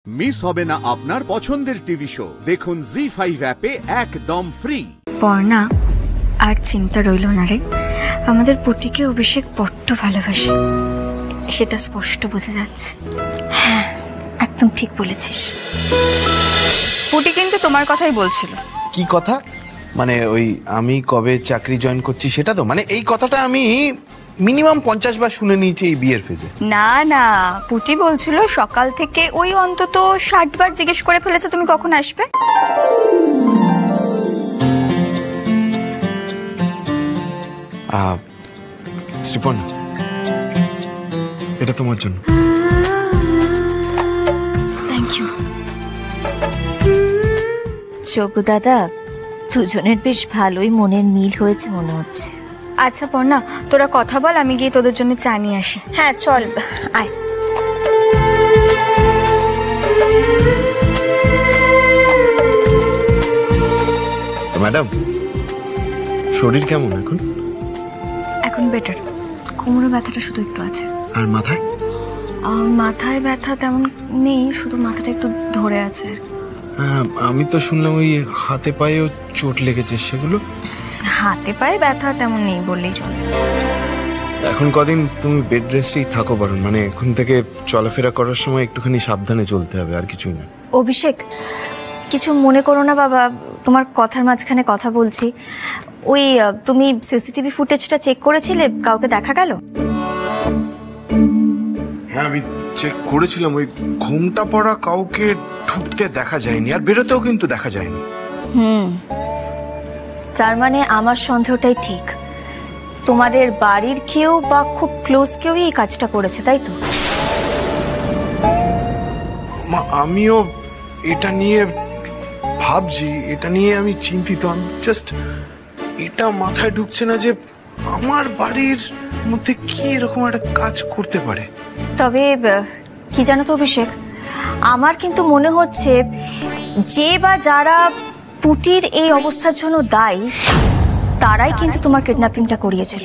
Miss হবে না আপনার পছন্দের টিভি শো। দেখুন জি5 অ্যাপে একদম ফ্রি। পর্ণা, আর চিন্তা রইল না রে। আমাদের পুটিকে অভিষেক বড্ড ভালোবাসে, সেটা স্পষ্ট বোঝা যাচ্ছে। হ্যাঁ, একদম ঠিক বলেছিস। পুটি কিন্তু তোমার কথাই বলছিল। কি কথা? মানে ওই আমি কবে চাকরি জয়েন করছি সেটা তো? মানে এই কথাটা আমি মিনিমাম 50 বার শুনে নিয়েছি এই বিয়ের ফেজে। না না, পুটি বলছিল সকাল থেকে ওই অন্তত 60 বার জিজ্ঞেস করে ফেলেছে তুমি কখন আসবে। শ্রীপন, এটা তোমার জন্য। Thank you. যোগু দাদা, দুজনের বেশ ভালোই মনের মিল হয়েছে মনে হচ্ছে। আচ্ছা পর্ণা, তোরা কথা বল, আমি গিয়ে তোদের জন্য চা নিয়ে আসি। হ্যাঁ চল, আয়। তো ম্যাডাম, শরীর কেমন এখন? এখন বেটার, কোমরে ব্যথাটা শুধু একটু আছে। আর মাথায়? মাথায় ব্যথা তেমন নেই, শুধু মাথাটা একটু ধরে আছে। আমি তো শুনলাম ওই হাতে পায়েও চোট লেগেছে, সেগুলো? হাতে পায়ে ব্যথা তেমন নেই বললেই চলে। এখন কদিন তুমি বেড রেস্টেই থাকো বরং, মানে এখন থেকে চলাফেরা করার সময় একটুখানি সাবধানে চলতে হবে, আর কিছুই না। অভিষেক, কিছু মনে করো না বাবা, তোমার কথার মাঝখানে কথা বলছি। ওই তুমি সিসিটিভি ফুটেজটা চেক করেছিলে, কাউকে দেখা গেল? হ্যাঁ, আমি চেক করেছিলাম। ওই ঘুমটা পড়া কাউকে ঢুকতে দেখা যায়নি, আর বেরোতেও কিন্তু দেখা যায়নি। তার মানে আমার সন্দেহটাই ঠিক, তোমাদের বাড়ির কেউ বা খুব ক্লোজ কেউই এই কাজটা করেছে, তাই তো? আমিও এটা নিয়ে ভাবছি, এটা নিয়ে আমি চিন্তিত। আমি জাস্ট এটা মাথায় ঢুকছে না যে আমার বাড়ির মধ্যে কি এরকম একটা কাজ করতে পারে। তবে কি জানো তো অভিষেক, আমার কিন্তু মনে হচ্ছে যে বা যারা পুটির এই অবস্থার জন্য দায়ী, তারাই কিন্তু তোমার কিডন্যাপিংটা করিয়েছিল।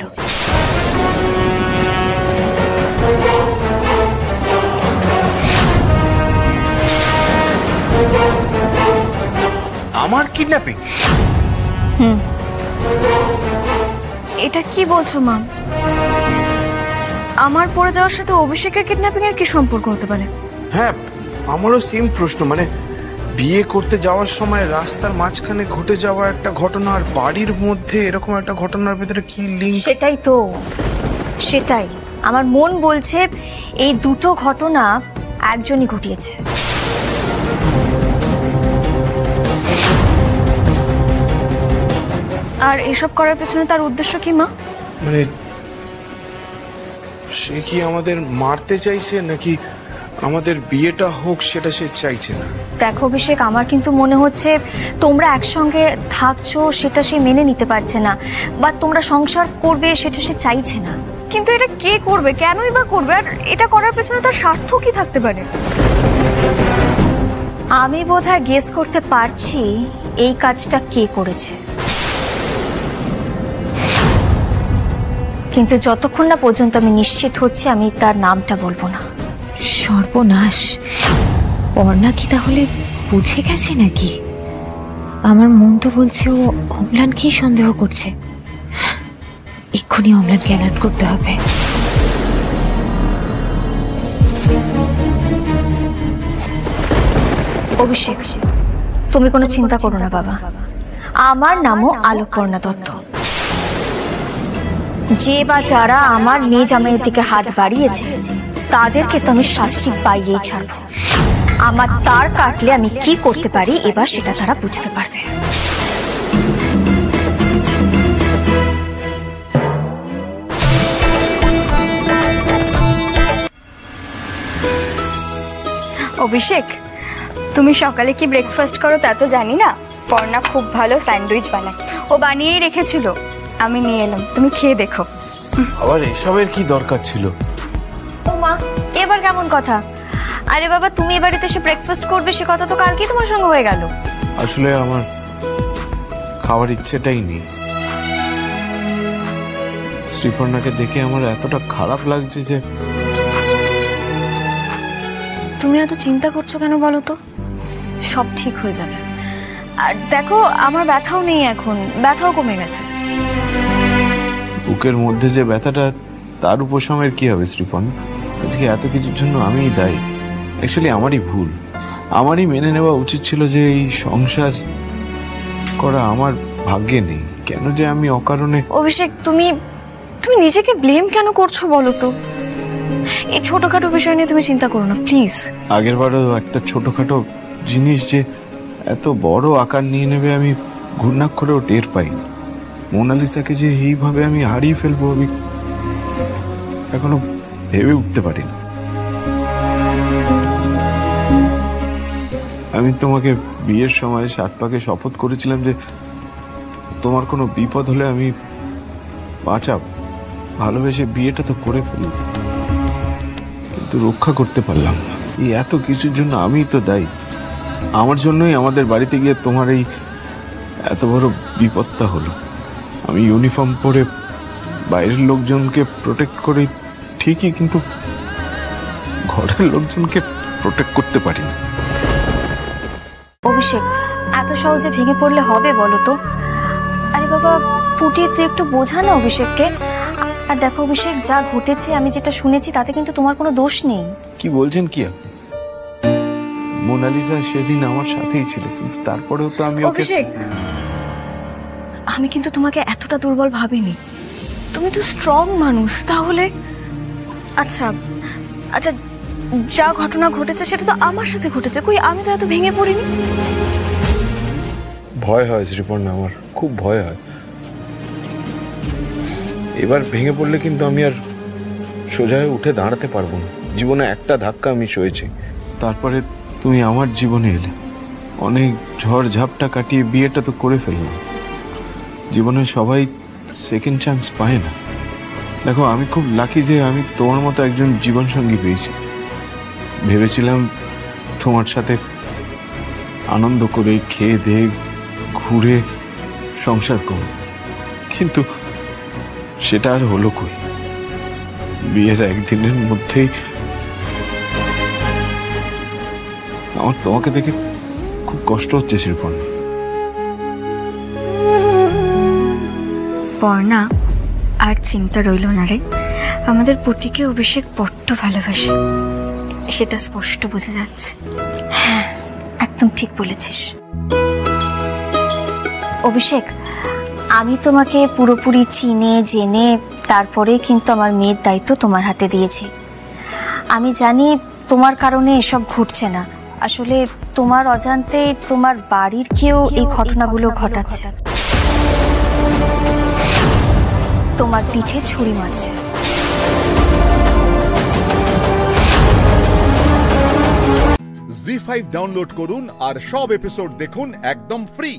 আমার কিডন্যাপিং? এটা কি বলছো মা? আমার পড়ে যাওয়ার সাথে অভিষেকের কিডন্যাপিং এর কি সম্পর্ক হতে পারে? হ্যাঁ, আমারও সেম প্রশ্ন। মানে বিয়ে করতে যাওয়ার সময় রাস্তার মাঝখানে ঘটে যাওয়া একটা ঘটনা আর বাড়ির মধ্যে এরকম একটা ঘটনার ভেতরে কি লিঙ্ক? সেটাই তো, সেটাই আমার মন বলছে এই দুটো ঘটনা একজনই ঘটিয়েছে। আর এসব করার পেছনে তার উদ্দেশ্য কি মা? মানে সে কি আমাদের মারতে চাইছে, নাকি আমাদের বিয়েটা হোক সেটা সে চাইছে না? দেখো অভিষেক, আমার কিন্তু মনে হচ্ছে তোমরা একসঙ্গে থাকছো সেটা সে মেনে নিতে পারছে না, বা তোমরা সংসার করবে সেটা সে চাইছে না। কিন্তু এটা কে করবে, কেনই বা করবে, আর এটা করার পেছনে তার স্বার্থ কি থাকতে পারে? আমি বোধহয় গেস করতে পারছি এই কাজটা কে করেছে, কিন্তু যতক্ষণ না পর্যন্ত আমি নিশ্চিত হচ্ছি আমি তার নামটা বলবো না। সর্বনাশ, পর্ণা কি তাহলে বুঝে গেছে নাকি? আমার মন তো বলছে ও অম্লানকেই সন্দেহ করছে। এক্ষুনি অম্লানকে অ্যালার্ট করতে হবে। অভিষেক, তুমি কোনো চিন্তা করো না বাবা, আমার নামও আলোকপর্ণা দত্ত। যে বা যারা আমার মেয়ে জামাইয়ের দিকে হাত বাড়িয়েছে তাদেরকে তো আমি শাস্তি পাইয়েই ছাড়ব। আমার তার কাটলে আমি কি করতে পারি এবার সেটা তারা বুঝতে পারবে। অভিষেক, তুমি সকালে কি ব্রেকফাস্ট করো তা তো জানি না। পর্ণা খুব ভালো স্যান্ডউইচ বানায়, ও বানিয়েই রেখেছিল, আমি নিয়ে এলাম, তুমি খেয়ে দেখো। আবার এসবের কি দরকার ছিল? ও মা, এবার কেমন কথা? আরে বাবা, তুমি এ বাড়িতে এসে ব্রেকফাস্ট করবে সে কথা তো কালকেই তোমার সঙ্গে হয়ে গেল। আসলে আমার খাওয়ার ইচ্ছেটাই নেই। শ্রীপর্ণাকে দেখে আমার এতটা খারাপ লাগছে যে তুমি এত চিন্তা করছো কেন বলো তো? সব ঠিক হয়ে যাবে। আর দেখো, আমার ব্যথাও নেই এখন, ব্যথাও কমে গেছে। বুকের মধ্যে যে ব্যথাটা, তার উপশমের কি হবে শ্রীপন? আজকে এত কিছুর জন্য আমিই দায়ী। অ্যাকচুয়ালি আমারই ভুল। আমারই মেনে নেওয়া উচিত ছিল যে এই সংসার করা আমার ভাগ্যে নেই। কেন যে আমি অকারণে। অভিষেক, তুমি নিজেকে ব্লেম কেন করছো বলো তো? এই ছোটখাটো বিষয় নিয়ে তুমি চিন্তা করো না প্লিজ। আগের বারও একটা ছোটখাটো জিনিস যে এত বড় আকার নিয়ে নেবে আমি ঘূর্ণাক্ষরেও টের পাই। মোনালিসাকে যে এইভাবে আমি হারিয়ে ফেলবো আমি এখনো ভেবে উঠতে পারি না। আমি তোমাকে বিয়ের সময় 7 পাকে শপথ করেছিলাম যে তোমার কোনো বিপদ হলে আমি বাঁচাবো। ভালোবেসে বিয়েটা তো করে ফেলি, কিন্তু রক্ষা করতে পারলাম না। এই এত কিছুর জন্য আমিই তো দায়ী। আমার জন্যই আমাদের বাড়িতে গিয়ে তোমার এই এত বড় বিপদটা হলো। আমি ইউনিফর্ম পরে বাইরের লোকজনকে প্রোটেক্ট করি ঠিকই, কিন্তু ঘরের লোকজনকে প্রোটেক্ট করতে পারি না। অভিষেক, এত সহজে ভেঙে পড়লে হবে বলো তো? আরে বাবা পুটি, তুই একটু বোঝা না অভিষেককে। আর দেখো অভিষেক, যা ঘটেছে আমি যেটা শুনেছি তাতে কিন্তু তোমার কোনো দোষ নেই। কি বলছেন কি আপনি? মোনালিসা সেদিন আমার সাথেই ছিল, কিন্তু তারপরেও তো আমি ওকে। অভিষেক, আমি কিন্তু তোমাকে এতটা দুর্বল ভাবিনি। তুমি তো স্ট্রং মানুষ। তাহলে আচ্ছা আচ্ছা, যা ঘটনা ঘটেছে সেটা তো আমার সাথে ঘটেছে, কই আমি তো এত ভেঙে পড়িনি। ভয় হয় শ্রীপর্ণা, আমার খুব ভয় হয়। এবার ভেঙে পড়লে কিন্তু আমি আর সোজা হয়ে উঠে দাঁড়াতে পারবো না। জীবনে একটা ধাক্কা আমি সয়েছি, তারপরে তুমি আমার জীবনে এলে। অনেক ঝড় ঝাপটা কাটিয়ে বিয়েটা তো করে ফেললাম। জীবনে সবাই সেকেন্ড চান্স পায় না। দেখো, আমি খুব লাকি যে আমি তোমার মতো একজন জীবনসঙ্গী পেয়েছি। ভেবেছিলাম তোমার সাথে আনন্দ করে খেয়ে দিয়ে ঘুরে সংসার করব, কিন্তু সেটা আর হলো কই। বিয়ের একদিনের মধ্যেই আমার তোমাকে দেখে খুব কষ্ট হচ্ছে শ্রীপর্ণা। পর্ণা, আর চিন্তা রইল না রে। আমাদের পুটিকে অভিষেক বড্ড ভালোবাসে, সেটা স্পষ্ট বোঝা যাচ্ছে। হ্যাঁ, একদম ঠিক বলেছিস অভিষেক। আমি তোমাকে পুরোপুরি চিনে জেনে তারপরে কিন্তু আমার মেয়ের দায়িত্ব তোমার হাতে দিয়েছি। আমি জানি তোমার কারণে এসব ঘটছে না, আসলে তোমার অজান্তে তোমার বাড়ির কেউ এই ঘটনাগুলো ঘটাচ্ছে, তোমার পিঠে ছুরি মারছে। জি5 ডাউনলোড করুন আর সব এপিসোড দেখুন একদম ফ্রি।